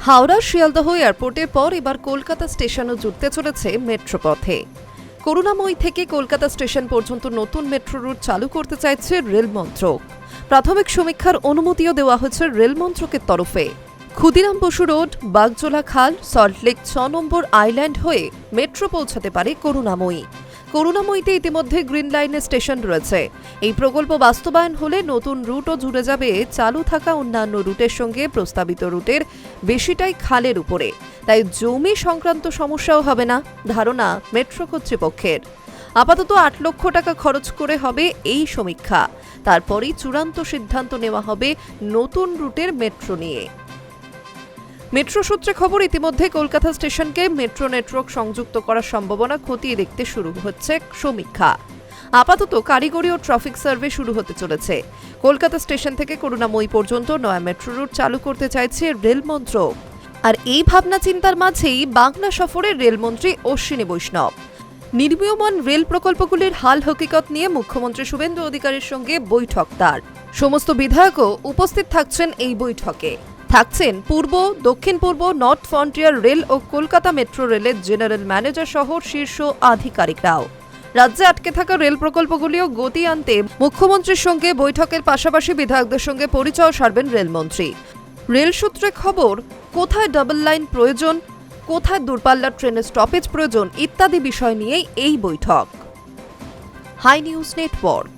হাওড়া শিয়ালদহ এয়ারপোর্টের পর এবার কলকাতা স্টেশনও জুড়তে চলেছে মেট্রো পথে। করুণাময়ী থেকে কলকাতা স্টেশন পর্যন্ত নতুন মেট্রো রুট চালু করতে চাইছে রেল মন্ত্রক। প্রাথমিক সমীক্ষার অনুমতিও দেওয়া হয়েছে রেল মন্ত্রকের তরফে। ক্ষুদিরাম বসু রোড, বাগজোলা খাল, সল্টলেক ৬ নম্বর আইল্যান্ড হয়ে মেট্রো পৌঁছাতে পারে করুণাময়ী। করুণাময়ীতে ইতিমধ্যে গ্রিন লাইনের স্টেশন রয়েছে। এই প্রকল্প বাস্তবায়ন হলে নতুন রুটও জুড়ে যাবে চালু থাকা অন্যান্য রুটের সঙ্গে। প্রস্তাবিত রুটের বেশিটাই খালের উপরে, তাই জমি সংক্রান্ত সমস্যাও হবে না ধারণা মেট্রো কর্তৃপক্ষের। আপাতত ৮ লক্ষ টাকা খরচ করে হবে এই সমীক্ষা, তারপরই চূড়ান্ত সিদ্ধান্ত নেওয়া হবে নতুন রুটের মেট্রো নিয়ে। মেট্রো সূত্রে খবর, ইতিমধ্যে কলকাতা স্টেশনকে মেট্রো নেটওয়ার্ক সংযুক্ত করার সম্ভাবনা খতিয়ে দেখতে শুরু হচ্ছে সমীক্ষা। আপাতত কারিগরি ও ট্রাফিক সার্ভে শুরু হতে চলেছে। কলকাতা স্টেশন থেকে করুণাময়ী পর্যন্ত নয়া মেট্রো রুট চালু করতে চাইছে রেল মন্ত্রক। আর এই ভাবনা চিন্তার মাঝেই বাংলা সফরে রেলমন্ত্রী অশ্বিনী বৈষ্ণব। নির্মীয়মান রেল প্রকল্পগুলির হাল হকিকত নিয়ে মুখ্যমন্ত্রী শুভেন্দু অধিকারীর সঙ্গে বৈঠক তার। সমস্ত বিধায়কও উপস্থিত থাকছেন এই বৈঠকে। থাকছেন পূর্ব, দক্ষিণ পূর্ব, নর্থ ফ্রন্টিয়ার রেল ও কলকাতা মেট্রো রেলের জেনারেল ম্যানেজার সহ শীর্ষ আধিকারিকরাও। রাজ্যে আটকে থাকা রেল প্রকল্পগুলিও গতি আনতে মুখ্যমন্ত্রীর সঙ্গে বৈঠকের পাশাপাশি বিধায়কদের সঙ্গে পরিচয় সারবেন রেলমন্ত্রী। রেল সূত্রে খবর, কোথায় ডাবল লাইন প্রয়োজন, কোথায় দূরপাল্লার ট্রেনের স্টপেজ প্রয়োজন ইত্যাদি বিষয় নিয়েই এই বৈঠক। Hi news network.